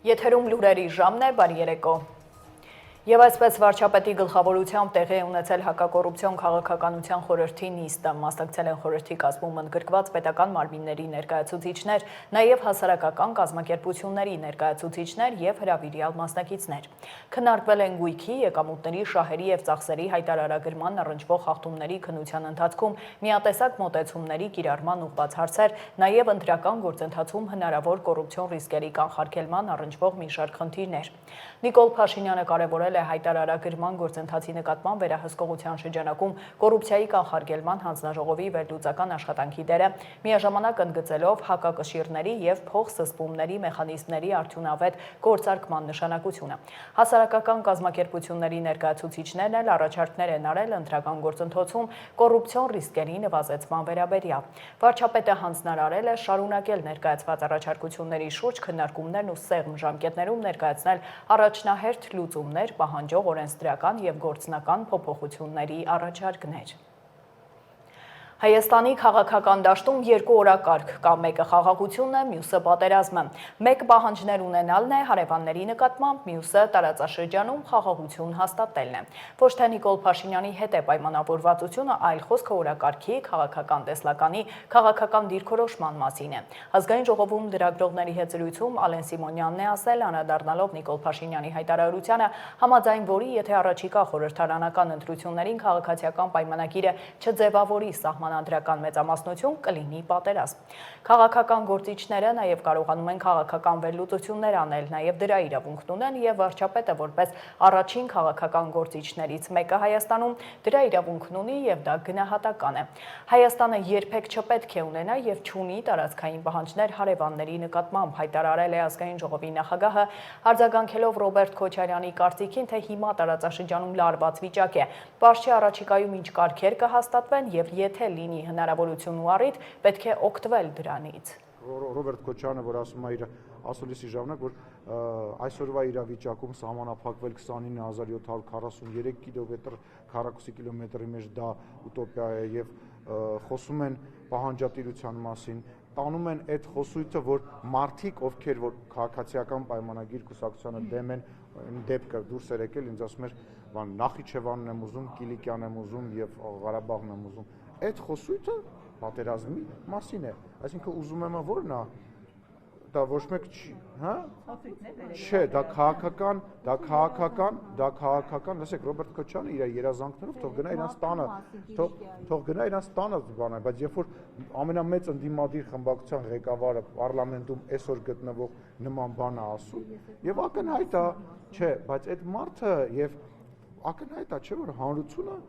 Եթերում լուրերի ժամն է, բարի երեկո։ Եվ այսպես վարչապետի գլխավորությամբ տեղի է ունեցել հակակոռուպցիոն քաղաքականության խորհրդի նիստը, մասնակցել են խորհրդի կազմում ընդգրկված պետական մարմինների ներկայացուցիչներ, նաև հասարակական կազմակերպությունների ներկայացուցիչներ եւ հրավիրյալ մասնակիցներ։ Քննարկվել են գույքի, եկամուտների, շահերի եւ ծախսերի հայտարարագրման առնչվող խախտումների քննության ընթացքում միատեսակ մոտեցումների կիրառման ուղղված հարցեր, նաև ընտրական գործընթացում հնարավոր կոռուպցիոն ռիսկերի կանխարգելման առնչվող մի շարք խնդիրներ։ Նիկոլ Փաշինյանը կարևորել է հայտարարագրման գործընթացի նկատմամբ վերահսկողության շրջանակում կոռուպցիայի կանխարգելման հանձնաժողովի վերլուծական աշխատանքի դերը, միաժամանակ ընդգծելով հակակշիռների եւ փոխսսպումների մեխանիզմների արդյունավետ գործարկման նշանակությունը։ Հասարակական կազմակերպությունների ներկայացուցիչներն էլ առաջարկներ են արել ընտրական գործընթացում կոռուպցիոն ռիսկերի նվազեցման վերաբերյալ։ Վարչապետը հանձնարարել է շարունակել ներկայացված առաջարկությունների շուրջ քննարկումներն ու սեղմ ժամկետներում ներկայացնել առաջնահերթ լուծումներ պահանջող օրենսդրական եւ գործնական փոփոխությունների առաջարկներ։ Հայաստանի քաղաքական դաշտում երկու օրակարգ կա, մեկը խաղաղությունն է, մյուսը պատերազմը։ Մեկ պահանջներ ունենալն է հարևանների նկատմամբ, մյուսը տարածաշրջանում խաղաղություն հաստատելն է։ Ոչ թե Նիկոլ Փաշինյանի հետ է պայմանավորվածությունը, այլ խոսքը օրակարգի, քաղաքական տեսլականի, քաղաքական դիրքորոշման մասին է։ Ազգային ժողովում լրագրողների հետ զրույցում Ալեն Սիմոնյանն է ասել, անդրադառնալով Նիկոլ Փաշինյանի հայտարարությանը, համաձայն որի եթե առաջիկա խորհրդարանական ընտրություններին քաղաքացիական պայմանագիրը չձևավորի սահմանադրական մեծամասնություն կլինի պատերազմ։ Քաղաքական գործիչները նաև կարողանում են քաղաքական վերլուծություններ անել, նաև դրա իրավունքն ունեն եւ վարչապետը որպես առաջին քաղաքական գործիչներից մեկը Հայաստանում դրա իրավունքն ունի եւ դա գնահատական է։ Հայաստանը երբեք չպետք է ունենա եւ չունի տարածքային պահանջներ հարևանների նկատմամբ, հայտարարել է ազգային ժողովի նախագահը, արձագանքելով Ռոբերտ Քոչարյանի կարծիքին, թե հիմա տարածաշրջանում լարված վիճակ է։ Պարզ չէ առաջիկայում ինչ կարգեր կհաստատվեն եւ եթե լինի հնարավորություն ու առիթ, պետք է օգտվել դրանից։ Ռոբերտ Քոչարյանը, որ ասում է իր ասուլիսի ժամանակ, որ այսօրվա իրավիճակում սահմանափակվել 29743 կիլոմետր քառակուսի կիլոմետրի մեջ դա ուտոպիա է եւ խոսում են պահանջատիրության մասին, տանում են այդ խոսույթը, որ մարդիկ, ովքեր որ քաղաքացիական պայմանագիր կուսակցությանը դեմ են, դեպքը դուրս էր եկել, ինձ ասում էր, Նախիջևանն եմ ուզում, Կիլիկյանն եմ ուզում եւ Ղարաբաղն եմ ուզում։ Այդ խոսույթը պատերազմի մասին է, այսինքն ուզում եմ որն է, դա ոչ մեկ չի, հա? Չէ, դա քաղաքական, լսեք, Ռոբերտ Քոչարյանը իր երազանքներով թող գնա իրանց տանը, թող գնա իրանց տանը բանը, բայց երբ որ ամենամեծ ընդդիմադիր խմբակցության ղեկավարը պարլամենտում այսօր գտնվող նման բան է ասում, եւ ակնհայտ է, չէ, բայց այդ մարդը եւ ակնհայտ է, չէ, որ հանրությունը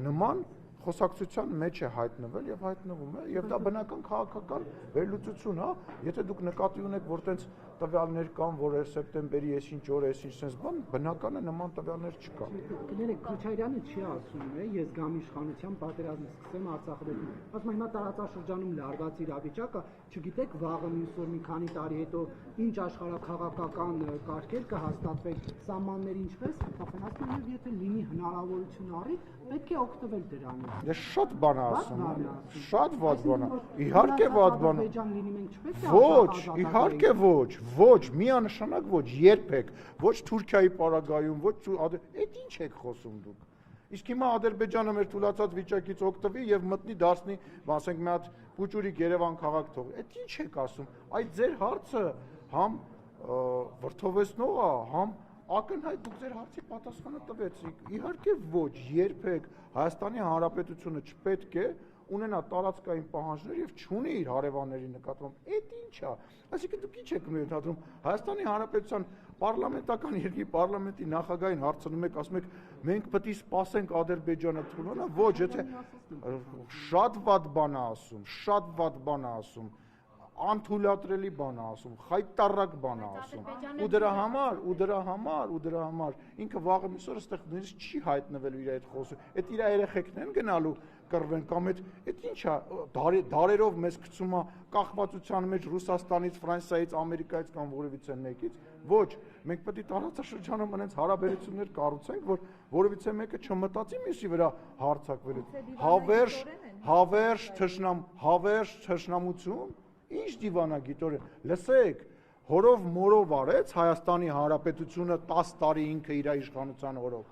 նման խոսակցության մեջ է հայտնվել եւ հայտնվում է եւ դա բնական քաղաքական վերլուծություն, հա, եթե դուք նկատի ունեք, որ տենց տվյալներ կան, որ սեպտեմբերի այսինչ օր, այսինչ sense բան, բնական է նման տվյալներ չկա։ Կներեք, Քոչարյանը չի ասում, ես գամ իշխանության պատերազմ սկսեմ Արցախի դեպքում։ Ասում հիմա տարածաշրջանում լարված իրավիճակը, չգիտեք վաղը մյուս օր մի քանի տարի հետո ինչ աշխարհաքաղաքական կարգեր կհաստատվեն, սահմանները ինչպես, ասում եմ, եթե լինի հնարավորություն առիթ, պետք է օգտվել դրանից։ Ես շատ բան ասում, շատ ված բան, իհարկե ված բան։ Ոչ, իհարկե ոչ, միանշանակ ոչ, երբեք, ոչ Թուրքիայի պարագայում, ոչ այդ ինչ եք խոսում դուք։ Իսկ հիմա Ադրբեջանը մեր թուլացած վիճակից օգտվի եւ մտնի դարձնի, ասենք մի հատ Պուճուրիկ Երևան քաղաք թողի։ Այդ ինչ եք ասում։ Այդ ձեր հարցը համ վրթովեցնող է, համ ակնհայտ դուք ձեր հարցի պատասխանը տվեցիք։ Իհարկե ոչ, երբեք Հայաստանի Հանրապետությունը չպետք է ունենա տարածքային պահանջներ եւ չունի իր հարևանների նկատմամբ։ Այդ ի՞նչ է։ Այսինքն դուք ինչ եք ընդհանրում Հայաստանի Հանրապետության պարլամենտական երկրի պարլամենտի նախագահին հարցնում եք, ասում եք մենք պետք է սպասենք Ադրբեջանը թույլանա։ Ոչ, եթե շատ վատ բան է ասում, շատ վատ բան է ասում, անթույլատրելի բան է ասում, խայտարակ բան է ասում։ Ու դրա համար ինքը վաղը մյուս օրը այստեղ նույնիսկ չի հայտնվելու իր այդ խոսքը։ Այդ իր երեխեքն են գնալու կռվեն կամ այդ ինչ է դարերով մեզ գցում է կախվածության մեջ Ռուսաստանից, Ֆրանսիայից, Ամերիկայից կամ որևիցե մեկից։ Ոչ, մենք պետք է տարածաշրջանում այնց հարաբերություններ կառուցենք, որ որևիցե մեկը չմտածի մյուսի վրա հարձակվելու։ Հավերժ թշնամություն, ինչ դիվանագիտորեն։ Լսեք, հորով մորով արեց Հայաստանի Հանրապետությունը 10 տարի ինքը իր իշխանության օրով,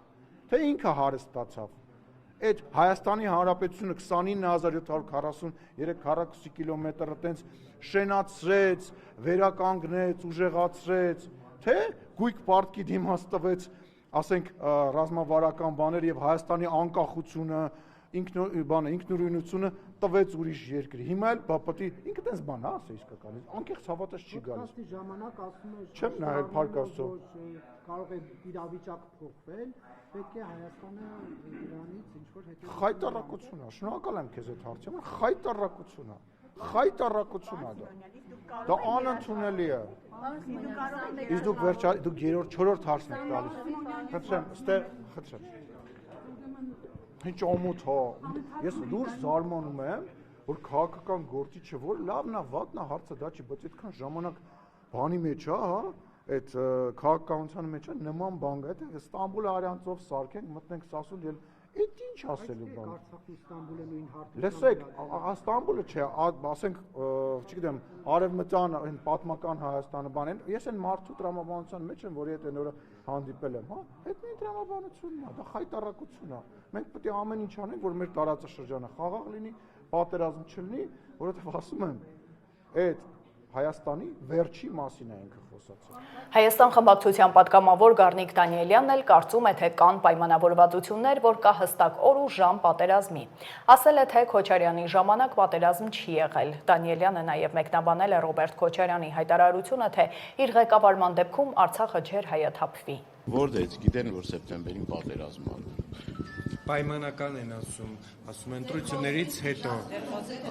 թե ինքը հարստացավ։ Այդ Հայաստանի Հանրապետությունը 29743 քառակուսի կիլոմետրը տենց շենացրեց, վերականգնեց, ուժեղացրեց, թե գույք պարտքի դիմաց տվեց, ասենք, ռազմավարական բաներ եւ Հայաստանի անկախությունը, ինքնուրույնությունը տվեց ուրիշ երկրի։ Հիմա էլ բապտի ինքը տենց բան է, ասա իսկականից, անկեղծ հավատաց չի գալիս։ Փոքրացի ժամանակ ասում է, չեմ նայել Փարքասով։ կարող է իրավիճակ փոխվել, պետք է Հայաստանը Իրանից ինչ-որ հետո Խայտարակություն է, շնորհակալ եմ քեզ այդ հարցի համար, խայտարակություն է։ Խայտարակություն է դա։ Դա անընդունելի է։ Իսկ դուք վերջի դուք 3-4 հարցն եք տալիս։ Խնդրեմ, ստեղ խնդրեմ։ Ինչ օմուտ հա։ Ես դուրս զարմանում եմ, որ քաղաքական գործիչը որ լավն է, վատն է հարցը դա չի, բայց այդքան ժամանակ բանի մեջ է, հա, այդ քաղաքականության մեջ է նման բան կա, այդ Ստամբուլը արյանցով սարքենք, մտնենք Սասուն ել Այդ ինչ ասելու բան։ Արցախի Ստամբուլը նույն հարթակը։ Լսեք, Ստամբուլը չէ, ասենք, չգիտեմ, արևմտյան այն պատմական Հայաստանը բան են, ես այն մարդու տրամաբանության մեջ եմ, որի հետ այն օրը հանդիպել եմ, հա, այդ նույն տրամաբանությունն է, դա խայտարակությունն է։ Մենք պետք է ամեն ինչ անենք, որ մեր տարածաշրջանը խաղաղ լինի, պատերազմ չլինի, որովհետև ասում եմ, այդ Հայաստանի վերջի մասին է ինքը խոսացել։ Հայաստան խմբակցության պատգամավոր Գառնիկ Դանիելյանն էլ կարծում է, թե կան պայմանավորվածություններ, որ կա հստակ օր ու ժամ պատերազմի։ Ասել է, թե Քոչարյանի ժամանակ պատերազմ չի եղել։ Դանիելյանը նաև մեկնաբանել է Ռոբերտ Քոչարյանի հայտարարությունը, թե իր ղեկավարման դեպքում Արցախը ջեր հայաթափվի։ Որտե՞ց գիտեն, որ սեպտեմբերին պատերազմ ալու։ Պայմանական են ասում ընտրություններից հետո։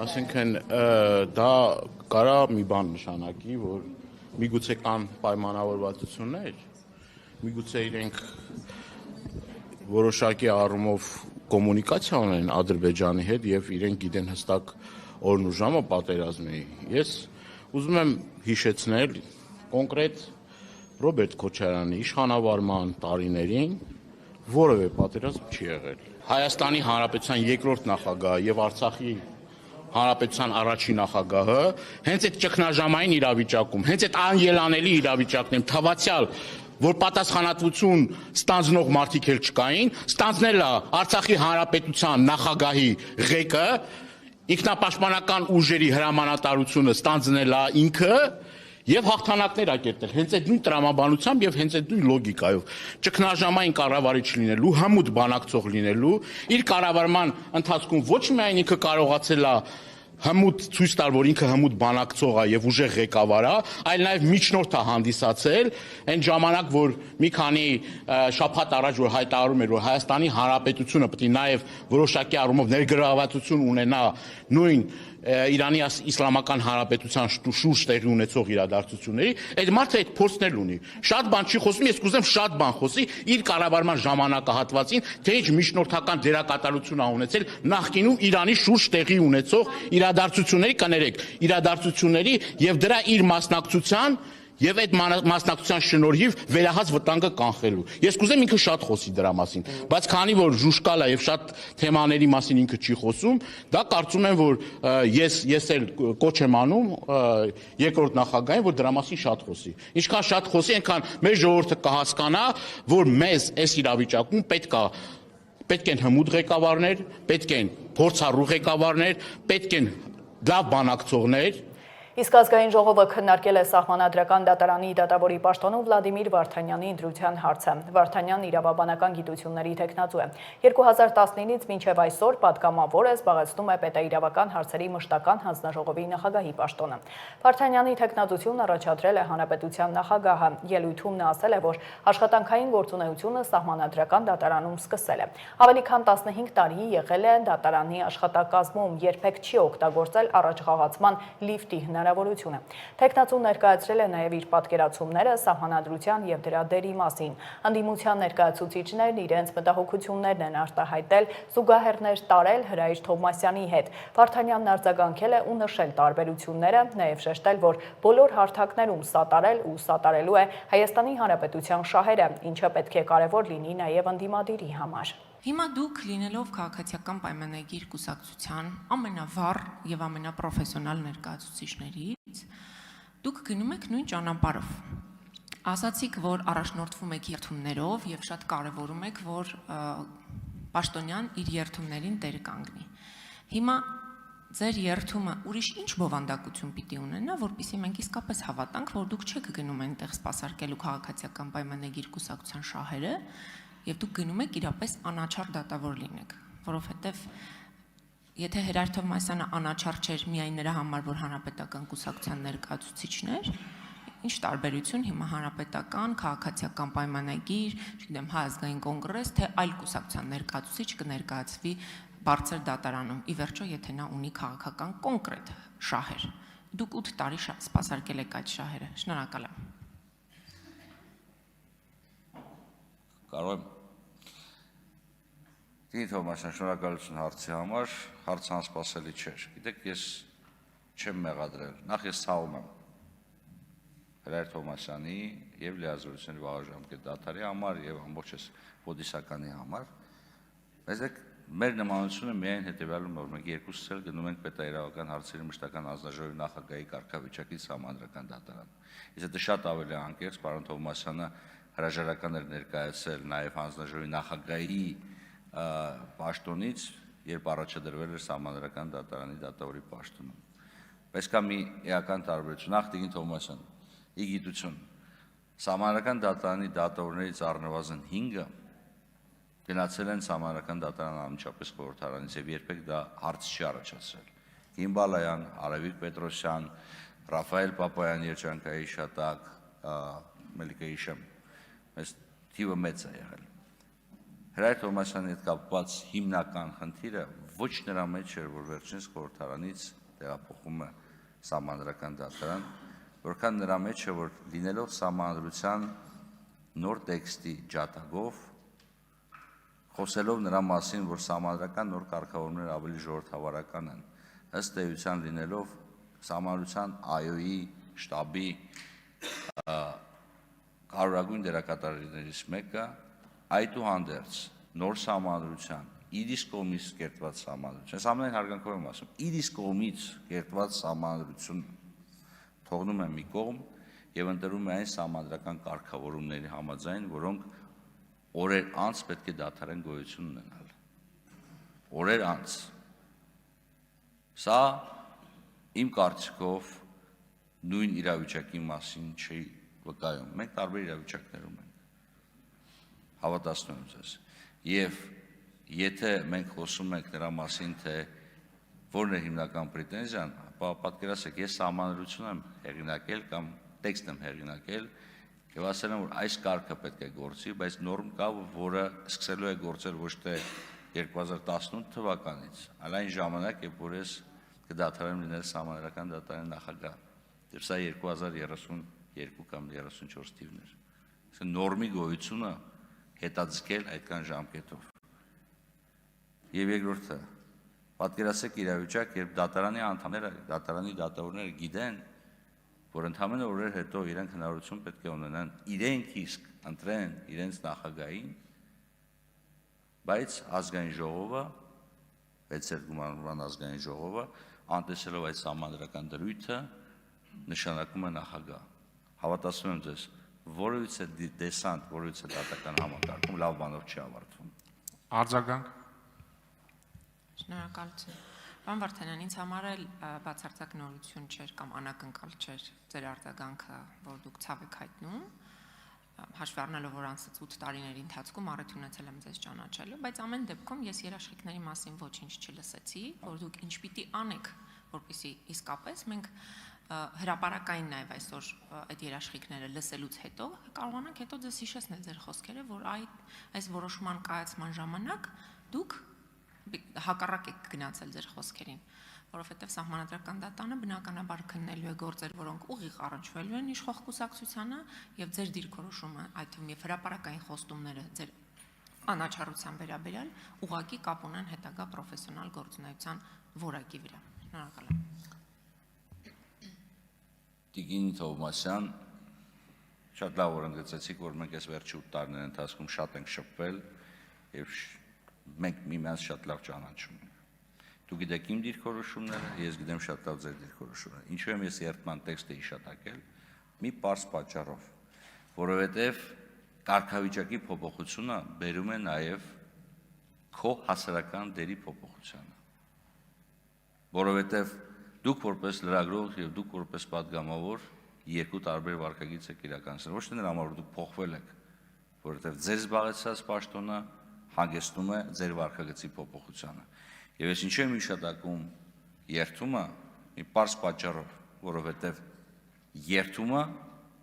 Այսինքն դա կարա մի բան նշանակի, որ միգուցե կան պայմանավորվածություններ, միգուցե իրենք որոշակի առումով կոմունիկացիա ունեն Ադրբեջանի հետ եւ իրենք գիտեն հստակ օրն ու ժամը պատերազմի։ Ես ուզում եմ հիշեցնել կոնկրետ Ռոբերտ Քոչարյանի իշխանավարման տարիներին որևէ պատերազմ չի եղել։ Հայաստանի Հանրապետության երկրորդ նախագահը եւ Արցախի Հանրապետության առաջին նախագահը հենց այդ ճգնաժամային իրավիճակում, հենց այդ անելանելի իրավիճակներում թավացյալ, որ պատասխանատվություն ստանձնող մարդիկ էլ չկային, ստանձնել է Արցախի Հանրապետության նախագահի ղեկը, ինքնապաշտպանական ուժերի հրամանատարությունը ստանձնել է ինքը եւ հաղթանակներ ակերտել հենց այդ նույն տրամաբանությամբ եւ հենց այդ նույն լոգիկայով ճգնաժամային կառավարիչ լինելու, հմուտ բանակցող լինելու, իր կառավարման ընթացքում ոչ միայն ինքը կարողացել է հմուտ ցույց տալ, որ ինքը հմուտ բանակցող է եւ ուժեղ ղեկավար է, այլ նաեւ միջնորդ է հանդիսացել այն ժամանակ, որ մի քանի շաբաթ առաջ որ հայտարարում էր, որ Հայաստանի Հանրապետությունը պետք է նաեւ որոշակի առումով ներգրավվածություն ունենա նույն Իրանի Իսլամական Հանրապետության շուրջ տեղի ունեցող իրադարձությունների, այդ մարդը այդ փորձն էլ ունի։ Շատ բան չի խոսում, ես կուզեմ շատ բան խոսի իր կառավարման ժամանակահատվածին, թե ինչ միջնորդական դերակատարություն ա ունեցել նախկինում Իրանի շուրջ տեղի ունեցող իրադարձությունների, կներեք, իրադարձությունների եւ դրա իր մասնակցության եւ այդ մասնակցության շնորհիվ վերահաս վտանգը կանխելու։ Ես կուզեմ ինքը շատ խոսի դրա մասին, բայց քանի որ ժուշկալ է եւ շատ թեմաների մասին ինքը չի խոսում, դա կարծում եմ, որ ես էլ կոչ եմ անում երկրորդ նախագահին, որ դրա մասին շատ խոսի։ Ինչքան շատ խոսի, այնքան մեր ժողովուրդը կհասկանա, որ մեզ այս իրավիճակում պետք են հմուտ ղեկավարներ, պետք են փորձառու ղեկավարներ, պետք են լավ բանակցողներ։ Իսկ ազգային ժողովը քննարկել է Սահմանադրական դատարանի դատավորի պաշտոնու Վլադիմիր Վարդանյանի ընտրության հարցը։ Վարդանյանն իրավաբանական գիտությունների թեկնածու է։ 2019-ից մինչև այսօր պատգամավոր է, զբաղեցնում է պետաիրավական հարցերի մշտական հանձնաժողովի նախագահի պաշտոնը։ Վարդանյանի թեկնածությունն առաջադրել է Հանրապետության նախագահը։ Ելույթում նա ասել է, որ աշխատանքային գործունեությունը Սահմանադրական դատարանում սկսել է։ Ավելի քան 15 տարի եղել է դատարանի աշխատակազմում, երբեք չի օգտագործել առաջխաղացման լիֆտի հնարավորությունը։ Թեկնածուն ներկայացրել է նաև իր պատկերացումները սահմանադրության եւ դրա դերի մասին։ Ընդդիմության ներկայացուցիչներն իրենց մտահոգություններն են արտահայտել, զուգահեռներ տարել Հրայր Թովմասյանի հետ։ Վարդանյանն արձագանքել է ու նշել տարբերությունները, նաև շեշտել, որ բոլոր հարթակներում սատարել ու սատարելու է Հայաստանի Հանրապետության շահերը, ինչը պետք է կարևոր լինի նաև ընդդիմադիրի համար։ Հիմա դուք լինելով քաղաքացիական պայմանագիր կուսակցության ամենավառ եւ ամենապրոֆեսիոնալ ներկայացուցիչներից Դուք գնում եք նույն ճանապարհով։ Ասացիք, որ առաջնորդվում եք երթումներով եւ շատ կարեւորում եք, որ պաշտոնյան իր երթումներին տեր կանգնի։ Հիմա ձեր երթումը ուրիշ ինչ բովանդակություն պիտի ունենա, որpիսի մենք իսկապես հավատանք, որ դուք չեք գնում այնտեղ սպասարկելու քաղաքացիական պայմանագիր կուսակցության շահերը, եւ դուք գնում եք իրապես անաչառ դատավոր լինեք, որովհետեւ եթե Հերարդ Թովմասյանը անաչառ չէր միայն նրա համար, որ հանրապետական կուսակցության ներկայացուցիչն էր, ինչ տարբերություն հիմա հանրապետական, քաղաքացիական պայմանագիր, չգիտեմ, Հայ ազգային կոնգրես, թե այլ կուսակցության ներկայացուցիչ կներկայացվի բարձր դատարանում։ Ի վերջո, եթե նա ունի քաղաքական կոնկրետ շահեր, դուք 8 տարի սպասարկել եք այդ շահերը։ Շնորհակալ եմ։ Կարող եմ։ Տիկին Թովմասյան, շնորհակալություն հարցի համար, հարցը անսպասելի չէր։ Գիտեք, ես չեմ մեղադրել, նախ ես ցավում եմ Հրայր Թովմասյանի եւ լիազորությունների վաղաժամկետ դատարանի համար եւ ամբողջ այս պոդիսականի համար։ Բայց մեր նմանությունը միայն հետեւյալում է, որ մենք երկուսս էլ գնում ենք պետաիրավական հարցերի մշտական հանձնաժողովի նախագահի կարգավիճակից համանդրական դատարան։ Իսկ դա շատ ավելի անկեղծ, պարոն Թովմասյանը հրաժարական էր ներկայացել նաեւ հանձնաժողովի նախագահի պաշտոնից, երբ առաջադրվել էր համանդրական դատարանի դատավորի պաշտոնում։ Բայց կա մի էական տարբերություն, նախ Տիկին Թովմասյան, ի գիտություն, համանդրական դատարանի դատավորներից առնվազն 5-ը գնացել են համանդրական դատարան անմիջապես խորհրդարանից եւ երբեք դա հարց չի առաջացրել։ Կին Բալայան, Արևիկ Պետրոսյան, Ռաֆայել Պապայան երջանկայի շատակ, Մելիքա Հիշամ, այս թիվը մեծ է եղել։ Հրայր Թովմասյանի հետ կապված հիմնական խնդիրը ոչ նրա մեջ էր, որ վերջինս խորհրդարանից տեղափոխում է համանդրական դատարան, որքան նրա մեջ է, որ լինելով համանդրության նոր տեքստի ջատագով, խոսելով նրա մասին, որ համանդրական նոր կարգավորումները ավելի ժողովրդավարական են, ըստ էության լինելով համանդրության ԱՅՈ-ի շտաբի կարևորագույն դերակատարներից մեկը, այդուհանդերձ նոր համանդրության իր իսկ կողմից կերտված համանդրություն, այս ամենայն հարգանքով եմ ասում, իր իսկ կողմից կերտված համանդրություն թողնում է մի կողմ եւ ընտրում է այն համանդրական կարգավորումների համաձայն, որոնք օրեր անց պետք է դադարեն գոյություն ունենալ։ Օրեր անց։ Սա իմ կարծիքով նույն իրավիճակի մասին չի վկայում։ Մենք տարբեր իրավիճակներում ենք։ Հավատացնում եմ ձեզ։ Եվ եթե մենք խոսում ենք նրա մասին, թե որն է հիմնական պրետենզիան, ապա պատկերացրեք, ես համանդրություն եմ հեղինակել կամ տեքստ եմ հեղինակել եւ ասել եմ, որ այս կարգը պետք է գործի, բայց նորմ կա, որը սկսելու է գործել ոչ թե 2018 թվականից, այլ այն ժամանակ, երբ որ ես կդադարեմ լինել համանդրական դատարանի նախագահ։ Եվ սա 2032 կամ 34 թիվն էր։ Այսինքն նորմի գոյությունը հետաձգել այդքան ժամկետով։ Եվ երկրորդը, պատկերացրեք իրավիճակ, երբ դատարանի անդամները, դատարանի դատավորները գիտեն, որ ընդամենը օրեր հետո իրենք հնարավորություն պետք է ունենան իրենք իսկ ընտրեն իրենց նախագահին, բայց ազգային ժողովը, 6-րդ գումարման ազգային ժողովը, անտեսելով այդ համանդրական դրույթը, նշանակում է նախագահ։ Հավատացնում եմ ձեզ, որևիցե դեսանտ, որևիցե դատական համակարգում լավ բանով չի ավարտվում։ Արձագանք։ Շնորհակալություն։ Պարոն Վարդանյան, ինձ համար էլ բացարձակ նորություն չէր կամ անակնկալ չէր ձեր արձագանքը, որ դուք ցավ եք հայտնում, հաշվի առնելով, որ անցած 8 տարիների ընթացքում առիթ ունեցել եմ ձեզ ճանաչելու, բայց ամեն դեպքում ես երաշխիքների մասին ոչինչ չլսեցի, որ դուք ինչ պիտի անեք, որպեսզի իսկապես մենք հրապարակային նաև այսօր այդ երաշխիքները լսելուց հետո կարողանանք հետո ձեզ հիշեցնել ձեր խոսքերը, որ այս որոշման կայացման ժամանակ դուք հակառակ եք գնացել ձեր խոսքերին, որովհետև սահմանադրական դատանը բնականաբար քննելու է գործեր, որոնք ուղիղ առնչվելու են իշխող կուսակցությանը եւ ձեր դիրքորոշումը, այդ թվում եւ հրապարակային խոստումները ձեր անաչառության վերաբերյալ ուղղակի կապ ունեն հետագա պրոֆեսիոնալ գործունեության որակի վրա։ Շնորհակալ եմ։ Տիկին Թովմասյան, շատ լավ որ ընդգծեցիք, որ մենք այս վերջի 8 տարիների ընթացքում շատ ենք շփվել եւ մենք միմյանց շատ լավ ճանաչում ենք։ Դուք գիտեք իմ դիրքորոշումները, ես գիտեմ շատ լավ ձեր դիրքորոշումները։ Ինչու եմ ես երթման տեքստը հիշատակել։ Մի պարզ պատճառով, որովհետև կարգավիճակի փոփոխությունը բերում է նաև քո հասարակական դերի փոփոխությանը։ Որովհետև դուք որպես լրագրող եւ դուք որպես падգամավոր երկու տարբեր վարքագիծ եք իրականացնում։ Ոչ թե նրա համար դուք փոխվել եք, որովհետև ձեր զբաղեցած պաշտոնը հանգեցնում է ձեր վարքագծի փոփոխությանը։ Եվ ես ինչու եմ հիշատակում երթումը մի պարզ պատճառով, որովհետև երթումը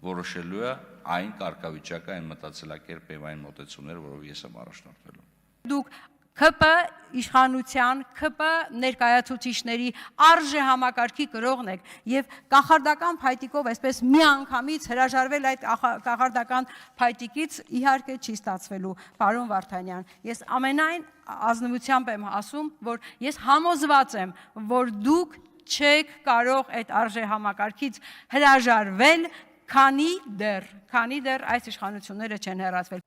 որոշելու է այն կարգավիճակը, այն մտածելակերպը եւ այն մոտեցումները, որով ես եմ առաջնորդվելու։ Դուք ՔՊ իշխանության, ՔՊ ներկայացուցիչների արժե համակարգի կրողն եք եւ կախարդական փայտիկով այսպես միանգամից հրաժարվել այդ կախարդական փայտիկից իհարկե չի ստացվելու, պարոն Վարդանյան։ Ես ամենայն ազնվությամբ եմ ասում, որ ես համոզված եմ, որ դուք չեք կարող այդ արժե համակարգից հրաժարվել, քանի դեռ այս իշխանությունները չեն հեռացվել։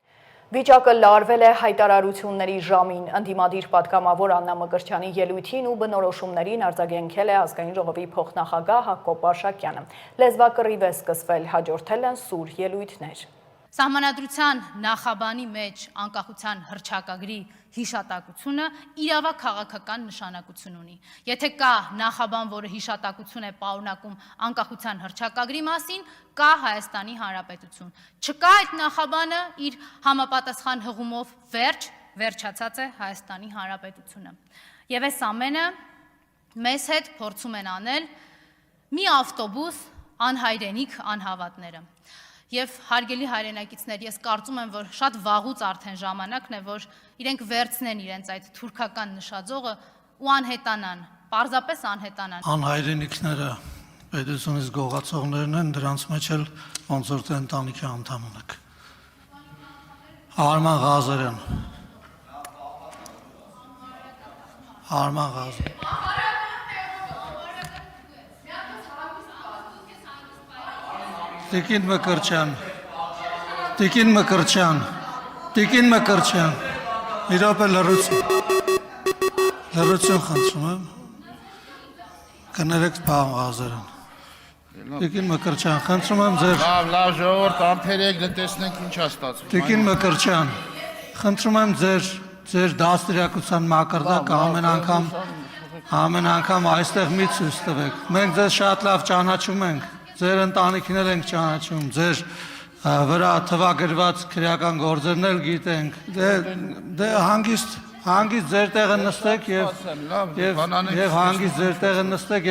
Վիճակը լարվել է հայտարարությունների ժամին, ընդդիմադիր պատգամավոր Աննա Մկրտչյանի ելույթին ու բնորոշումներին արձագանքել է ազգային ժողովի փոխնախագահ Հակոբ Արշակյանը։ Լեզվակռիվ է սկսվել, հաջորդել են սուր ելույթներ։ Սահմանադրության նախաբանի մեջ անկախության հռչակագրի հիշատակությունը իրավաքաղաքական նշանակություն ունի։ Եթե կա նախաբան, որը հիշատակություն է պարունակում անկախության հռչակագրի մասին, կա Հայաստանի Հանրապետություն։ Չկա այդ նախաբանը իր համապատասխան հղումով վերջացած է Հայաստանի Հանրապետությունը։ Եվ այս ամենը մեզ հետ փորձում են անել մի ավտոբուս անհայրենիք անհավատները։ Եվ հարգելի հայրենակիցներ, ես կարծում եմ, որ շատ վաղուց արդեն ժամանակն է, որ իրենք վերցնեն իրենց այդ թուրքական նշաձողը ու անհետանան, պարզապես անհետանան։ Անհայրենիքները պետությունից գողացողներն են, դրանց մեջ էլ ոնց որ ընտանիքի անդամ ունեք։ Արման Ղազարյան։ Արման Ղազարյան։ Տիկին Մկրտչյան, մի րոպե լռություն խնդրում եմ, կներեք պարոն Ղազարյան, Տիկին Մկրտչյան, խնդրում եմ ձեր… Լավ ժողովուրդ, ամփերեք, տեսնենք ինչ է ստացվում։ Տիկին Մկրտչյան, խնդրում եմ ձեր դաստիարակության մակարդակը ամեն անգամ այստեղ մի ցույց տվեք, մենք ձեզ շատ լավ ճանաչում ենք, ձեր ընտանիքներ ենք ճանաչում, ձեր վրա թվագրված քրեական գործերն էլ գիտենք, դե հանգիստ ձեր տեղը նստեք եւ հանգիստ ձեր տեղը նստեք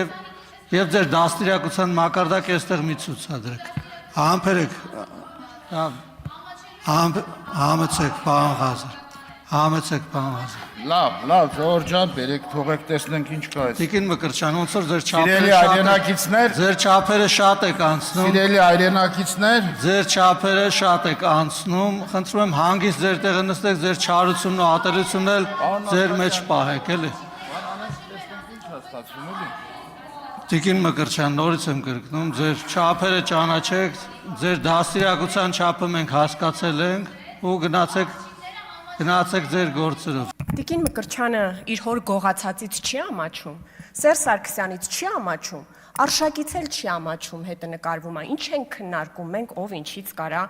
եւ ձեր դաստիարակության մակարդակը այստեղ մի ցուցադրեք։ Համբերեք, համեցեք, պարոն Ղազար, համեցեք, պարոն Ղազար։ Լավ, ժողովուրդ ջան, բերեք, թողեք, տեսնենք ինչ կա այս։ Տիկին Մկրտչյան, ոնց որ Սիրելի չափերը շատ եք անցնում։ Սիրելի հայրենակիցներ, Ձեր չափերը շատ եք անցնում, խնդրում եմ հանգիստ ձեր տեղը նստեք, ձեր չարությունն ու ատելությունն էլ ձեր մեջ պահեք, էլի։ Տիկին Մկրտչյան, նորից եմ կրկնում, ձեր չափերը ճանաչեք, ձեր դաստիարակության չափը մենք հասկացել ենք ու գնացեք ձեր գործերով։ Տիկին Մկրտչյանը իր հոր գողացածից չի ամաչում, Սերժ Սարգսյանից չի ամաչում, Արշակից էլ չի ամաչում, հետը նկարվում է, ինչ են քննարկում, մենք ով ինչից կարա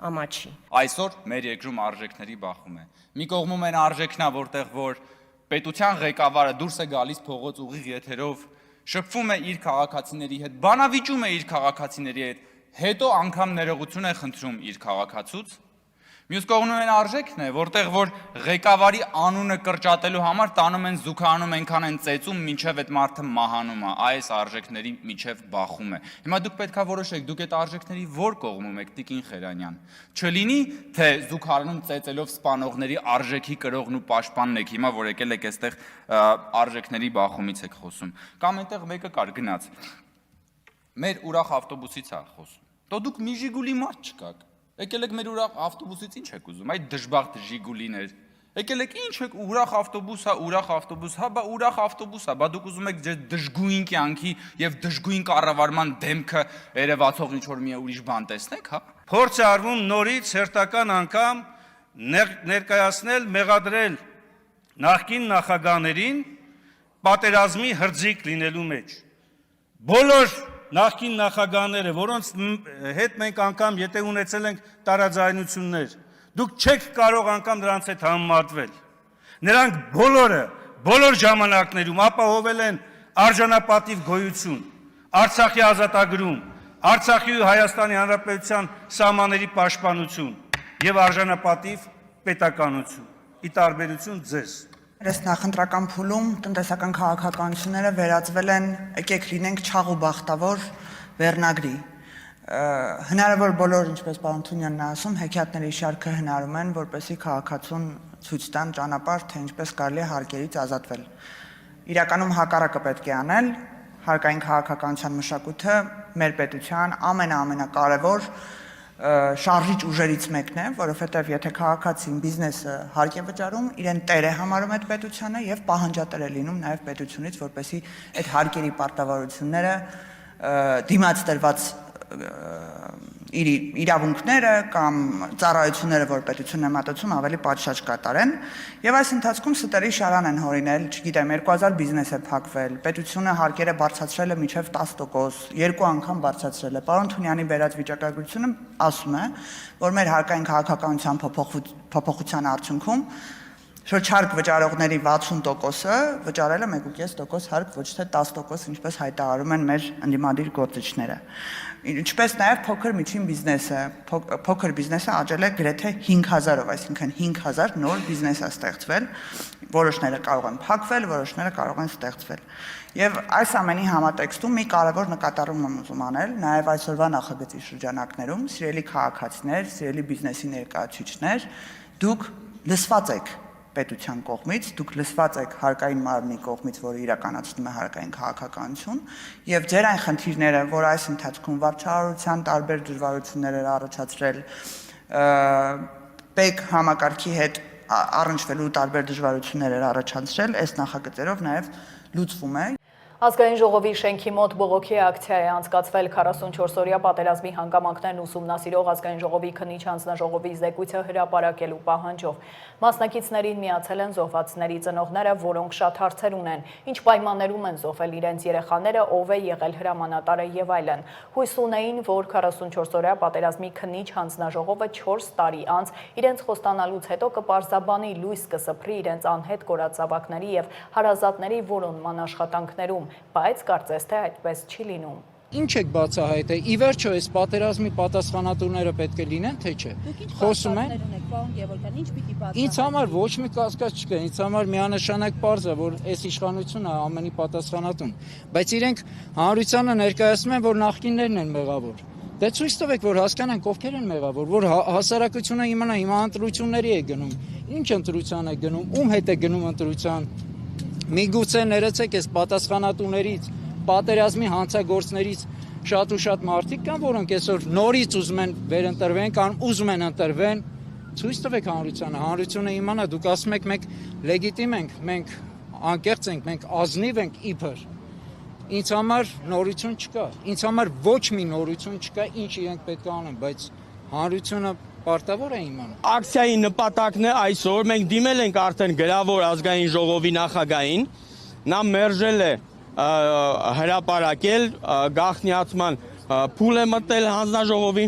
ամաչի։ Այսօր մեր երկրում արժեքների բախում է։ Մի կողմում են արժեքնա, որտեղ որ պետության ղեկավարը դուրս է գալիս փողոց ուղիղ եթերով, շփվում է իր քաղաքացիների հետ, բանավիճում է իր քաղաքացիների հետ, հետո անգամ ներողություն է խնդրում իր քաղաքացուց։ Մյուս կողմում են արժեքն է, որտեղ որ ղեկավարի անունը կրճատելու համար տանում են զուգանում այնքան են ծեծում, մինչև այդ մարդը մահանում է, այս արժեքների միջև բախում է։ Հիմա դուք պետք է որոշեք, դուք այդ արժեքների որ կողմում եք, Տիկին Խերանյան։ Չլինի, թե զուգարանում ծեծելով սպանողների արժեքի կրողն ու պաշտպանն եք, հիմա որ եկել եք այստեղ արժեքների բախումից եք խոսում։ Կամ այնտեղ մեկը կար գնաց։ Մեր ուրախ ավտոբուսից է խոսում։ Դո դուք մի Ժիգուլի մարդ չկաք։ Եկել եք մեր ուրախ ավտոբուսից ինչ եք ուզում, այդ դժբախտ Ժիգուլիներ։ Եկել եք ինչ եք ուրախ ավտոբուս, հա, բա ուրախ ավտոբուս է, բա դուք ուզում եք ձեր դժգույն կյանքի եւ դժգույն կառավարման դեմքը երևացող ինչ որ մի ուրիշ բան տեսնեք, հա։ Փորձ է արվում նորից հերթական անգամ ներկայացնել, մեղադրել նախկին նախագահներին պատերազմի հրձիկ լինելու մեջ։ Բոլոր նախկին նախագահները, որոնց հետ մենք անգամ եթե ունեցել ենք տարաձայնություններ, դուք չեք կարող անգամ նրանց հետ համեմատվել։ Նրանք բոլորը, բոլոր ժամանակներում ապահովել են արժանապատիվ գոյություն, Արցախի ազատագրում, Արցախի ու Հայաստանի Հանրապետության սահմանների պաշտպանություն եւ արժանապատիվ պետականություն, ի տարբերություն ձեզ։ Այս նախընտրական փուլում տնտեսական քաղաքականությունները վերածվել են եկեք լինենք չաղ ու բախտավոր վերնագրի։ Հնարավոր բոլոր, ինչպես պարոն Թունյանն է ասում, հեքիաթների շարքը հնարում են, որպեսզի քաղաքացուն ցույց տան ճանապարհ, թե ինչպես կարելի է հարկերից ազատվել։ Իրականում հակառակը պետք է անել, հարկային քաղաքականության մշակույթը մեր պետության ամենակարևոր շարժիչ ուժերից մեկն է, որովհետև եթե քաղաքացին բիզնեսը հարկ է վճարում, իրեն տեր է համարում այդ պետությանը եւ պահանջատեր է լինում նաեւ պետությունից, որպեսզի այդ հարկերի պարտավորությունները դիմաց տրված իրավունքները կամ ծառայությունները, որ պետությունն է մատուցում, ավելի պատշաճ կատարեն։ Եվ այս ընթացքում ստերի շարան են հորինել, չգիտեմ, 2000 բիզնես է փակվել, պետությունը հարկերը բարձրացրել է մինչև 10%, 2 անգամ բարձրացրել է։ Պարոն Թունյանի բերած վիճակագրությունը ասում է, որ մեր հարկային քաղաքականության փոփոխության արդյունքում շուրջ հարկ վճարողների 60%-ը վճարել է 1.5% հարկ, ոչ թե 10%, ինչպես հայտարարում են մեր ընդդիմադիր գործիչները։ Ինչպես նաև փոքր միջին բիզնեսը, փոքր բիզնեսը աճել է գրեթե 5000-ով, այսինքն 5000 նոր բիզնես է ստեղծվել, որոշները կարող են փակվել, որոշները կարող են ստեղծվել։ Եվ այս ամենի համատեքստում մի կարևոր նկատառում եմ ուզում անել, նաև այսօրվա նախագծի շրջանակներում, սիրելի քաղաքացիներ, սիրելի բիզնեսի ներկայացուցիչներ, դուք լսված եք պետության կողմից, դուք լսված եք հարկային մարմնի կողմից, որը իրականացնում է հարկային քաղաքականություն, եւ ձեր այն խնդիրները, որ այս ընթացքում վարչարարության տարբեր դժվարություններ էր առաջացրել, ՊԵԿ համակարգի հետ առնչվելու տարբեր դժվարություններ էր առաջացրել, այս նախագծերով նաեւ լուծվում է։ Ազգային ժողովի շենքի մոտ բողոքի ակցիա է անցկացվել 44-օրյա պատերազմի հանգամանքներն ուսումնասիրող ազգային ժողովի քննիչ հանձնաժողովի զեկույցը հրապարակելու պահանջով։ Մասնակիցներին միացել են զոհվածների ծնողները, որոնք շատ հարցեր ունեն, ինչ պայմաններում են զոհվել իրենց երեխաները, ով է եղել հրամանատարը եւ այլն։ Հույս ունեին, որ 44-օրյա պատերազմի քննիչ հանձնաժողովը 4 տարի անց իրենց խոստանալուց հետո կպարզաբանի, լույս կսփռի իրենց անհետ կորած զավակների եւ հարազատների որոնման աշխատանքներում, բայց կարծես թե այդպես չի լինում։ Ինչ եք բացահայտել։ Ի վերջո այս պատերազմի պատասխանատուները պետք է լինեն, թե չէ։ Խոսում են։ Ինձ համար ոչ մի կասկած չկա, ինձ համար միանշանակ պարզ է, որ այս իշխանությունը ամենի պատասխանատուն, բայց իրենք հանրությանը ներկայացնում են, որ նախկիններն են մեղավոր։ Դե ցույց տվեք, որ հասկանանք ովքեր են մեղավոր, որ հասարակությունը իմանա հիմա ընտրությունների է գնում։ Ինչ ընտրության է գնում, ում հետ է գնում ընտրության։ Միգուցե ներեցեք այս պատասխանատուներից, պատերազմի հանցագործներից շատ ու շատ մարդիկ կան, որոնք այսօր նորից ուզում են վերընտրվեն կամ ուզում են ընտրվեն, ցույց տվեք հանրությանը, հանրությունը իմանա, դուք ասում եք մենք լեգիտիմ ենք, մենք անկեղծ ենք, մենք ազնիվ ենք իբր։ Ինձ համար նորություն չկա, ինձ համար ոչ մի նորություն չկա, ինչ իրենք պետք է անեն, բայց հանրությունը պարտավոր է իմանալ։ Ակցիայի նպատակն է այսօր մենք դիմել ենք արդեն գրավոր ազգային ժողովի նախագահին, նա մերժել է հրապարակել գաղտնիացման փուլ է մտնել հանձնաժողովի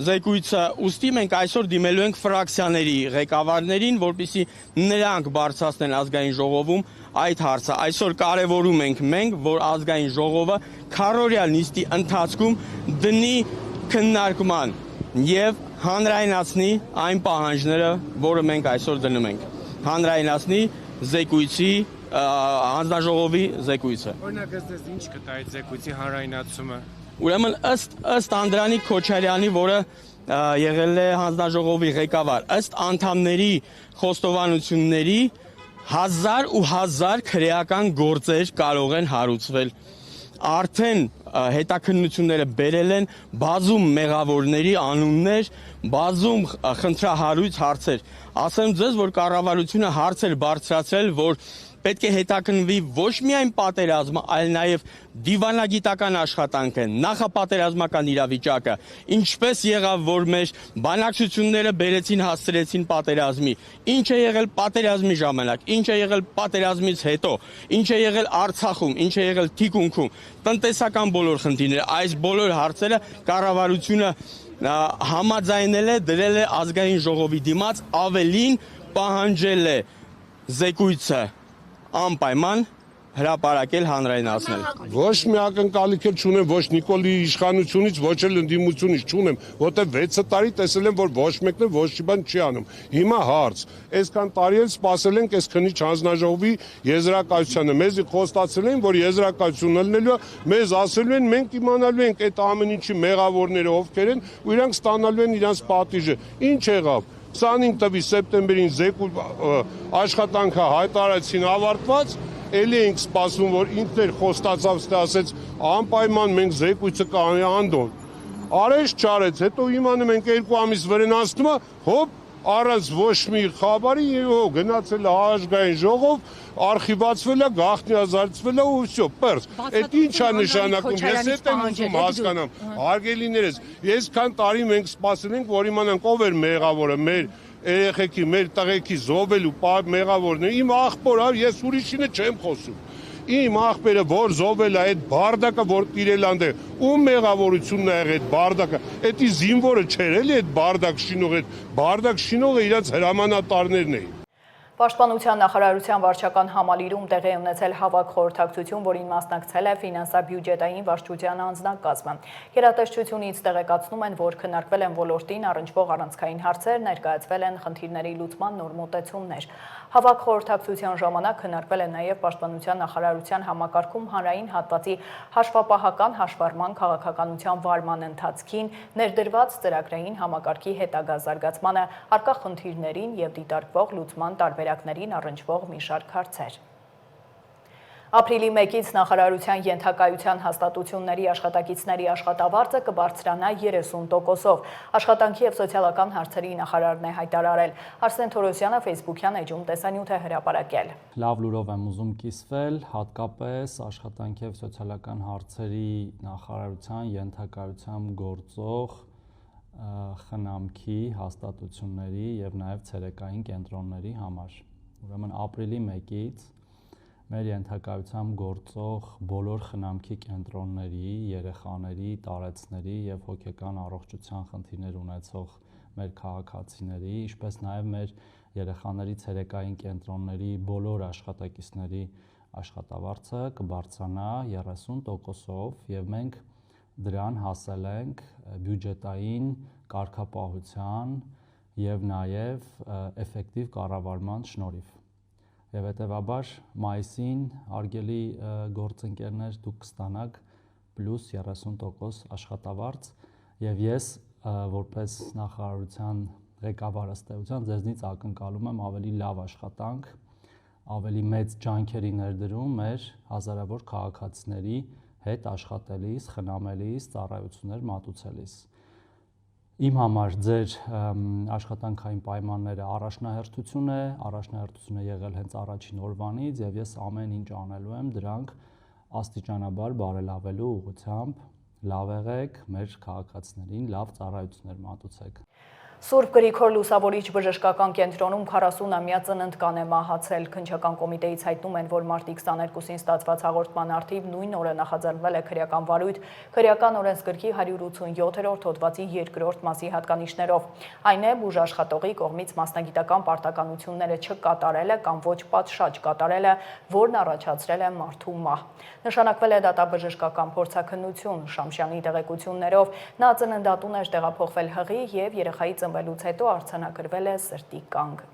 զեկույցը, ուստի մենք այսօր դիմելու ենք ֆրակցիաների ղեկավարներին, որպեսզի նրանք բարձրացնեն ազգային ժողովում այդ հարցը։ Այսօր կարևորում ենք մենք, որ ազգային ժողովը քառօրյա նիստի ընթացքում դնի քննարկման եւ հանրայնացնի այն պահանջները, որը մենք այսօր դնում ենք։ Հանրայնացնի զեկույցի հանձնաժողովի զեկույցը։ Օրինակ ըստ ինչ կտա այդ զեկույցի հանրայնացումը։ Ուրեմն ըստ Անդրանիկ Քոչարյանի, որը եղել է հանձնաժողովի ղեկավար, ըստ անդամների խոստովանությունների 1000 քրեական գործեր կարող են հարուցվել։ Արդեն հետաքննությունները բերել են բազում մեղավորների անուններ, բազում խնդրահարույց հարցեր։ Ասեմ ձեզ, որ կառավարությունը հարցեր բարձրացրել, որ պետք է հետաքննվի ոչ միայն պատերազմը, այլ նաև դիվանագիտական աշխատանքը, նախապատերազմական իրավիճակը, ինչպես եղավ, որ մեր բանակցությունները բերեցին հասցրեցին պատերազմի, ինչ է եղել պատերազմի ժամանակ, ինչ է եղել պատերազմից հետո, ինչ է եղել Արցախում, ինչ է եղել թիկունքում, տնտեսական բոլոր խնդիրները, այս բոլոր հարցերը կառավարությունը համաձայնել է, դրել է ազգային ժողովի դիմաց, ավելին պահանջել է զեկույցը անպայման հրապարակել հանրայնացնել։ Ոչ մի ակնկալիք չունեմ, ոչ Նիկոլի իշխանությունից, ոչ էլ ընդդիմությունից չունեմ, որտեղ 6 տարի տեսել եմ, որ ոչ մեկն էլ ոչ մի բան չի անում։ Հիմա հարց, այսքան տարի էլ սպասել ենք այս քննիչ հանձնաժողովի եզրակացությանը։ Մեզի խոստացել են, որ եզրակացությունն ելնելու է, մեզ ասելու են, մենք իմանալու ենք այդ ամեն ինչի մեղավորները ովքեր են, ու իրանք ստանալու են իրանց պատիժը։ Ինչ եղավ։ 25 տվի սեպտեմբերին զեկույց աշխատանքը հայտարարեցին ավարտված, էլի ենք սպասում, որ ինքներ խոստացավ, ասեց անպայման մենք զեկույցը կանի անդոն։ Արեց չարեց, հետո իմանում ենք 2 ամիս վրենացնում է, հոպ, առանց ոչ մի խաբարի գնացել է ազգային ժողով, արխիվացվել է, գաղտնիազարդվել է ու всё, պերս։ Այդ ինչ է նշանակում, ես այդ եմ ուզում հասկանամ, հարգելիներս, այսքան տարի մենք սպասել ենք, որ իմանանք ով էր մեղավորը, մեր երեխեքի, մեր տղեկի զոհվելու մեղավորն է, իմ աղբորը, ես ուրիշինը չեմ խոսում։ Իմ աղբերը, որ զոհվել է այդ բարդակը, որ տիրել անդ ում մեղավորությունն է եղել այդ բարդակը, էդի զինվորը չէր էլի այդ բարդակ շինողը, այդ բարդակ շինողը իրաց հրամանատարներն էին։ Պաշտպանության նախարարության վարչական համալիրում տեղի է ունեցել հավաք խորհրդակցություն, որին մասնակցել է ֆինանսա-բյուջետային վարչության անձնակազմը։ Գերատեսչությունից տեղեկացնում են, որ քննարկվել են ոլորտին առնչվող առանցքային հարցեր, ներկայացվել են խնդիրների լուծման նոր մոտեցումներ։ Հավաք խորհրդակցության ժամանակ քննարկվել է նաև Պաշտպանության նախարարության համակարգում հանրային հատվածի հաշվապահական հաշվառման քաղաքականության վարման ընթացքին, ներդրված ծրագրային համակարգի հետագա զարգացմանը, առկա խնդիրներին և դիտարկվող լուծման տարբերակներին առնչվող մի շարք հարցեր։ Ապրիլի 1-ից նախարարության ենթակայության հաստատությունների աշխատակիցների աշխատավարձը կբարձրանա 30%-ով։ Աշխատանքի և սոցիալական հարցերի նախարարն է հայտարարել։ Արսեն Թորոսյանը Facebook-յան էջում տեսանյութ է հրապարակել։ Լավ լուրով եմ ուզում կիսվել, հատկապես աշխատանքի և սոցիալական հարցերի նախարարության ենթակայությամբ գործող խնամքի հաստատությունների և նաև ցերեկային կենտրոնների համար։ Ուրեմն ապրիլի 1-ից մեր ենթակայությամբ գործող բոլոր խնամքի կենտրոնների, երեխաների, տարեցների և հոգեկան առողջության խնդիրներ ունեցող մեր քաղաքացիների, ինչպես նաև մեր երեխաների ցերեկային կենտրոնների բոլոր աշխատակիցների աշխատավարձը կբարձրանա 30%-ով և մենք դրան հասել ենք բյուջետային կարգապահության և նաև էֆեկտիվ կառավարման շնորհիվ։ Եվ հետևաբար մայիսին արգելի գործընկերներ դուք կստանաք պլյուս 30% աշխատավարձ եւ ես որպես նախարարության ղեկավար ըստ էության ձեզնից ակնկալում եմ ավելի լավ աշխատանք, ավելի մեծ ջանքերի ներդրում մեր հազարավոր քաղաքացիների հետ աշխատելիս, խնամելիս, ծառայություններ մատուցելիս։ Իմ համար ձեր աշխատանքային պայմանները առաջնահերթություն է եղել հենց առաջին օրվանից եւ ես ամեն ինչ անելու եմ դրանք աստիճանաբար բարելավելու ուղղությամբ, լավ եղեք, մեր քաղաքացիներին լավ ծառայություններ մատուցեք։ Սուրբ Գրիգոր Լուսավորիչ բժշկական կենտրոնում 40-ամյա ծննդկան է մահացել։ Քննչական կոմիտեից հայտնում են, որ մարտի 22-ին ստացված հաղորդման առթիվ նույն օրը նախաձեռնվել է քրեական վարույթ քրեական օրենսգրքի 187-րդ հոդվածի 2-րդ մասի հատկանիշներով։ Այն է բուժաշխատողի կողմից մասնագիտական պարտականությունները չկատարելը կամ ոչ պատշաճ կատարելը, որն առաջացրել է մարդու մահ։ Նշանակվել է դատաբժշկական փորձաքննություն։ Շամշյանի տեղեկություններով նա ծննդատուն էր տեղափոխվել հղի եւ երեխայի ծնվելուց հետո արձանագրվել է սրտի կանգ։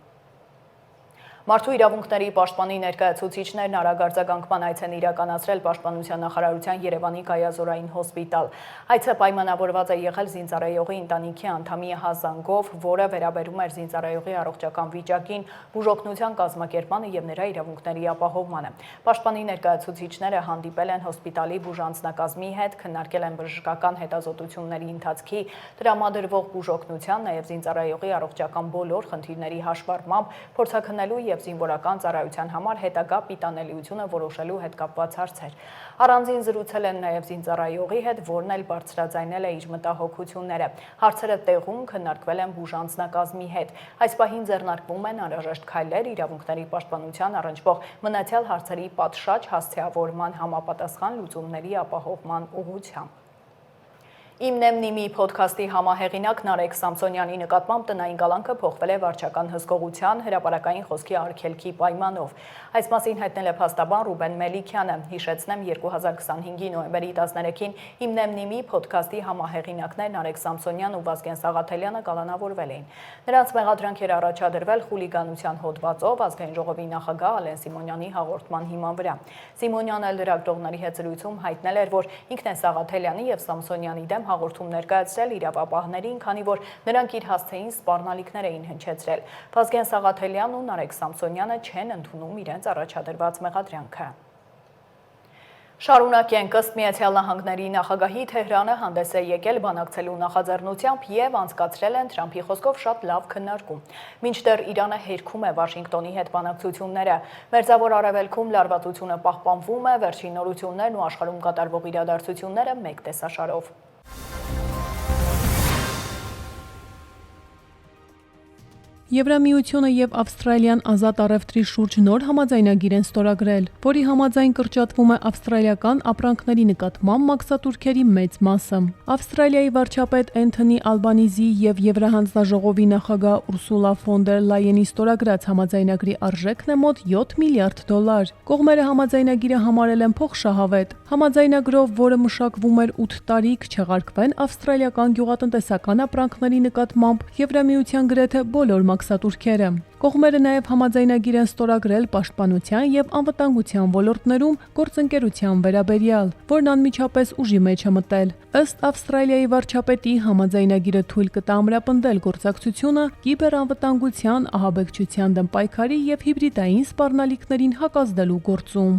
Մարդու իրավունքների պաշտպանի ներկայացուցիչներն արագ արձագանքման այց են իրականացրել Պաշտպանության նախարարության Երևանի Գայազորային հոսպիտալ։ Այցը պայմանավորված է եղել զինծառայողի ընտանիքի անդամի հազանգով, որը վերաբերում էր զինծառայողի առողջական վիճակին, բուժօգնության կազմակերպմանը եւ նրա իրավունքների ապահովմանը։ Պաշտպանի ներկայացուցիչները հանդիպել են հոսպիտալի բուժանձնակազմի հետ, քննարկել են բժշկական հետազոտությունների ընթացքի, տրամադրվող բուժօգնության, նաեւ զինծառայողի առողջական բոլոր խնդիրների հաշվառմամբ, փորձաքննելու եւ զինվորական ծառայության համար հետագա պիտանելիությունը որոշելու հետ կապված հարցեր։ Առանձին զրուցել են նաեւ զինծառայողի հետ, որն էլ բարձրաձայնել է իր մտահոգությունները։ Հարցերը տեղում քննարկվել են բուժանձնակազմի հետ։ Այս պահին ձեռնարկվում են անհրաժեշտ քայլեր իրավունքների պաշտպանության առնչվող մնացյալ հարցերի պատշաճ հասցեավորման համապատասխան լուծումների ապահովման ուղղությամբ։ Իմնեմնիմի փոդքասթի համահեղինակ Նարեկ Սամսոնյանի նկատմամբ տնային կալանքը փոխվել է վարչական հսկողության հրապարակային խոսքի արգելքի պայմանով։ Այս մասին հայտնել է փաստաբան Ռուբեն Մելիքյանը։ Հիշեցնեմ 2025-ի նոյեմբերի 13-ին Իմնեմնիմի փոդքասթի համահեղինակներ Նարեկ Սամսոնյանն ու Վազգեն Սաղաթելյանը կալանավորվել էին։ Նրանց մեղադրանք էր առաջադրվել խուլիգանության հոդվածով ազգային ժողովի նախագահ Ալեն Սիմոնյանի հաղորդման հիման վրա։ Սիմոնյանը լրագրողների հետ զրույցում հայտնել էր, որ ինքն է Սաղաթելյանի եւ Սամսոնյանի դեմ հաղորդում ներկայացրել իրավապահներին, քանի որ նրանք իր հասցեին սպառնալիքներ էին հնչեցրել։ Վազգեն Սաղաթելյանն ու Նարեկ Սամսոնյանը չեն ընդունում իրենց առաջադրված մեղադրանքը։ Շարունակենք, ըստ Միացյալ Նահանգների նախագահի Թեհրանը հանդես է եկել բանակցելու նախաձեռնությամբ եւ անցկացրել են Թրամփի խոսքով շատ լավ քննարկում։ Մինչդեռ Իրանը հերքում է Վաշինգտոնի հետ բանակցությունները։ Մերձավոր Արևելքում լարվածությունը պահպանվում է, վերջին նորություններն ու աշխարհում կատարվող իրադարձությունները մեկ տեսաշարով։ Եվրամիությունը եւ Ավստրալիան ազատ առևտրի շուրջ նոր համաձայնագիր են ստորագրել, որի համաձայն կրճատվում է ավստրալիական ապրանքների նկատմամբ մաքսատուրքերի մեծ մասը։ Ավստրալիայի վարչապետ Էնթոնի Ալբանիզի եւ Եվրահանձնաժողովի նախագահ Ուրսուլա ֆոն դեր Լայենի ստորագրած համաձայնագրի արժեքն է մոտ 7 միլիարդ դոլար։ Կողմերը համաձայնագիրը համարել են փոխշահավետ։ Համաձայնագրով, որը մշակվում էր 8 տարի, չեղարկվեն ավստրալիական գյուղատնտեսական ապրանքների նկատմամբ Եվրամիության գրեթե բոլոր մաքսատուրքերը։ Կողմերը նաև համաձայնագիր են ստորագրել պաշտպանության եւ անվտանգության ոլորտներում գործընկերության վերաբերյալ, որն անմիջապես ուժի մեջ է մտել։ Ըստ Ավստրալիայի վարչապետի, համաձայնագիրը թույլ կտա ամրապնդել գործակցությունը կիբերանվտանգության, ահաբեկչության դեմ պայքարի եւ հիբրիդային սպառնալիքներին հակազդելու գործում։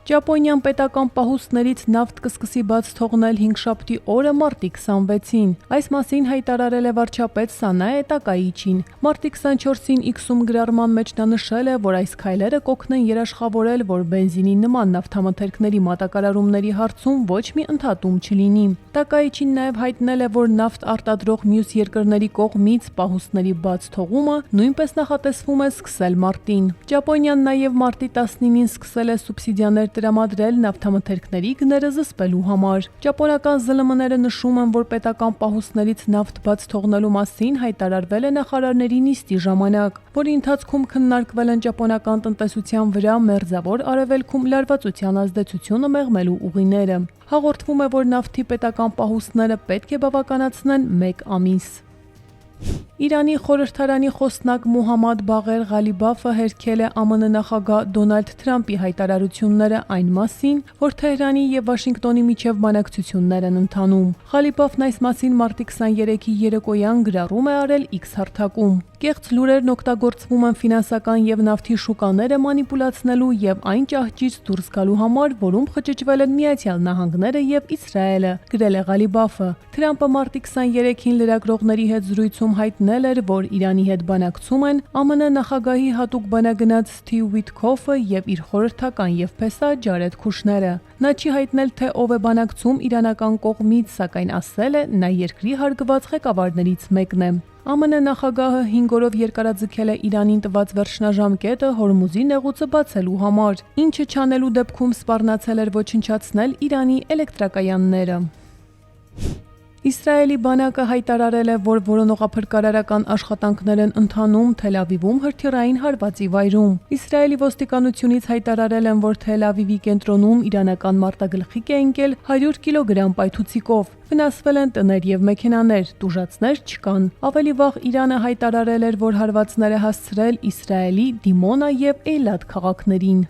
Ճապոնիան պետական պահուստներից նավթ կսկսի բաց թողնել հինգշաբթի օրը մարտի 26-ին։ Այս մասին հայտարարել է վարչապետ Սանաե Տակայիչին։ Մարտի 24-ին X-ում գրառման մեջ նա նշել է, որ այս քայլերը կօգնեն երաշխավորել, որ բենզինի նման նավթամթերքների մատակարարումների հարցում ոչ մի ընդհատում չլինի։ Տակայիչին նաև հայտնել է, որ նավթ արտադրող մյուս երկրների կողմից պահուստների բաց թողումը նույնպես նախատեսվում է սկսել մարտին։ Ճապոնիան նաև մարտի 19-ին սկսել է սուբսիդիաներ տրամադրել նավթամթերքների գները զսպելու համար։ Ճապոնական ԶԼՄ-ները նշում են, որ պետական պահուստներից նավթ բաց թողնելու մասին հայտարարվել է նախարարների նիստի ժամանակ, որի ընթացքում քննարկվել են ճապոնական տնտեսության վրա մերձավոր արևելքում լարվածության ազդեցությունը մեղմելու ուղիները։ Հաղորդվում է, որ նավթի պետական պահուստները պետք է բավականացնեն 1 ամիս։ Իրանի խորհրդարանի խոսնակ Մուհամմադ Բաղեր Ղալիբաֆը հերքել է ԱՄՆ նախագահ Դոնալդ Թրամփի հայտարարությունները այն մասին, որ Թեհրանի եւ Վաշինգտոնի միջև բանակցություններ են ընթանում։ Ղալիբաֆն այս մասին մարտի 23-ի երեկոյան գրառում է արել X հարթակում։ Կեղծ լուրերն օգտագործվում են ֆինանսական եւ նավթի շուկաները մանիպուլացնելու եւ այն ճահճից դուրս գալու համար, որում խճճվել են Միացյալ Նահանգները եւ Իսրայելը, գրել է Ղալիբաֆը։ Թրամփը մարտի 23-ին լրագրողների հետ զրույցում հայտնել էր, որ Իրանի հետ բանակցում են ԱՄՆ նախագահի հատուկ բանագնաց Սթիվ Ուիթքոֆը եւ իր խորհրդական եւ փեսա Ջարեդ Քուշները։ Նա չի հայտնել, թե ով է բանակցում իրանական կողմից, սակայն ասել է, նա երկրի հարգված ղեկավարներից մեկն է։ ԱՄՆ նախագահը 5 օրով երկարաձգել է Իրանին տված վերջնաժամկետը Հորմուզի նեղուցը բացելու համար, ինչը չանելու դեպքում սպառնացել էր ոչնչացնել Իրանի էլեկտրակայանները։ Իսրայելի բանակը հայտարարել է, որ որոնողափրկարարական աշխատանքներ են ընթանում Թել Ավիվում հրթիռային հարվածի վայրում։ Իսրայելի ոստիկանությունից հայտարարել են, որ Թել Ավիվի կենտրոնում իրանական մարտագլխիկ է ընկել 100 կիլոգրամ պայթուցիկով։ Վնասվել են տներ եւ մեքենաներ, տուժածներ չկան։ Ավելի վաղ Իրանը հայտարարել էր, որ հարվածներ է հասցրել Իսրայելի Դիմոնա եւ Էյլատ քաղաքներին։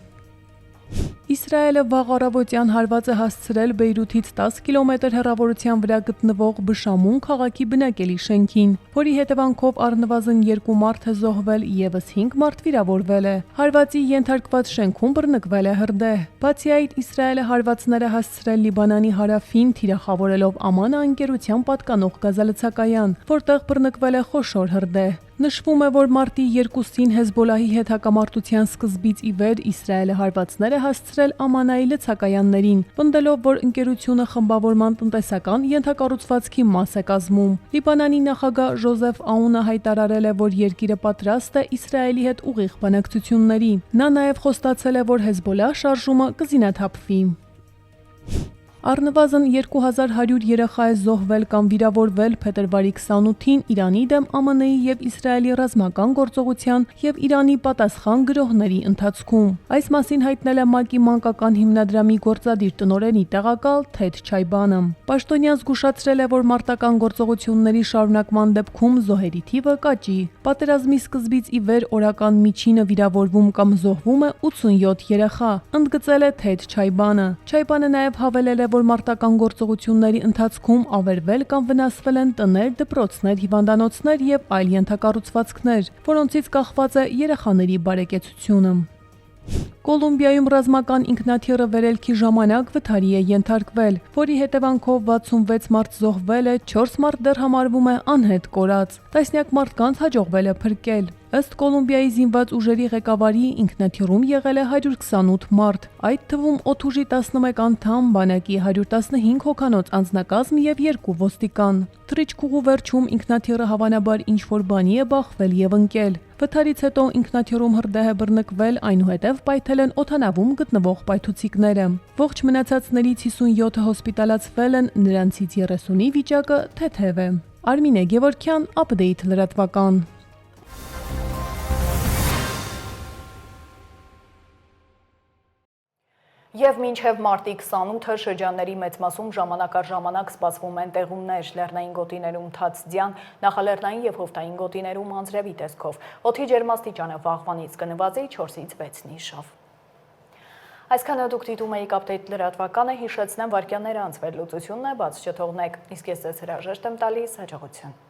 Իսրայելը վաղ առավոտյան հարված է հասցրել Բեյրութից 10 կիլոմետր հեռավորության վրա գտնվող Բշամուն քաղաքի բնակելի շենքին, որի հետևանքով առնվազն 2 մարդ է զոհվել, եւս 5 մարդ վիրավորվել է։ Հարվածի ենթարկված շենքում բռնկվել է հրդեհ։ Բացի այդ, Իսրայելը հարվածներ է հասցրել Լիբանանի հարավին, թիրախավորելով ԱՄՆ ընկերության պատկանող գազալցակայան, որտեղ բռնկվել է խոշոր հրդեհ։ Նշվում է, որ մարտի 2-ին Հեզբոլահի հետ հակամարտության սկզբից ի վեր Իսրայելը հարվածներ է հասցրել ԱՄՆ-ի լցակայաններին, պնդելով, որ ընկերությունը խմբավորման տնտեսական ենթակառուցվածքի մաս է կազմում։ Լիբանանի նախագահ Ժոզեֆ Աունը հայտարարել է, որ երկիրը պատրաստ է Իսրայելի հետ ուղիղ բանակցությունների։ Նա նաև խոստացել է, որ Հեզբոլահ շարժումը կզինաթափվի։ Առնվազն 2100 երեխա է զոհվել կամ վիրավորվել փետրվարի 28-ին Իրանի դեմ ԱՄՆ-ի եւ Իսրայելի ռազմական գործողության եւ Իրանի պատասխան գրոհների ընթացքում։ Այս մասին հայտնել է ՄԱԿ-ի մանկական հիմնադրամի գործադիր տնօրենի տեղակալ Թեդ Չայբանը։ Պաշտոնյան զգուշացրել է, որ մարտական գործողությունների շարունակման դեպքում զոհերի թիվը կաճի։ Պատերազմի սկզբից ի վեր օրական միջինը վիրավորվում կամ զոհվում է 87 երեխա, ընդգծել է Թեդ Չայբանը։ Չայբանը նաև հավելել է, որ մարտական գործողությունների ընթացքում ավերվել կամ վնասվել են տներ, դպրոցներ, հիվանդանոցներ եւ այլ ենթակառուցվածքներ, որոնցից կախված է երեխաների բարեկեցությունը։ Կոլումբիայում ռազմական ինքնաթիռը վերելքի ժամանակ վթարի է ենթարկվել, որի հետևանքով 66 մարդ զոհվել է, 4 մարդ դեռ համարվում է անհետ կորած։ Տասնյակ մարդկանց հաջողվել է փրկել։ Ըստ Կոլումբիայի զինված ուժերի ղեկավարի ինքնաթիռում եղել է 128 մարդ, այդ թվում օդուժի 11 անդամ, բանակի 115 հոգանոց անձնակազմ եւ 2 ոստիկան։ Թռիչքուղու վերջում ինքնաթիռը հավանաբար ինչ-որ բանի է բախվել եւ ընկել։ Վթարից հետո ինքնաթիռում հրդեհ է բռնկվել, այնուհետև պայթել են օդանավում գտնվող պայթուցիկները։ Ողջ մնացածներից 57-ը հոսպիտալացվել են, նրանցից 30-ի վիճակը թեթև է։ Արմինե Գևորգյան, Update լրատվական։ Եվ մինչև մարտի 28-ը շրջանների մեծ մասում ժամանակ առ ժամանակ սպասվում են տեղումներ, լեռնային գոտիներում թաց ձյան, նախալեռնային եւ հովտային գոտիներում անձրևի տեսքով։ Օդի ջերմաստիճանը վաղվանից կնվազի 4-ից 6 նիշավ։ Այսքանը դուք դիտում եք Update լրատվականը, հիշեցնեմ վայրկյաններ անց վերլուծությունն է, բաց չթողնեք, իսկ ես ձեզ հրաժեշտ եմ տալիս, հաջողություն։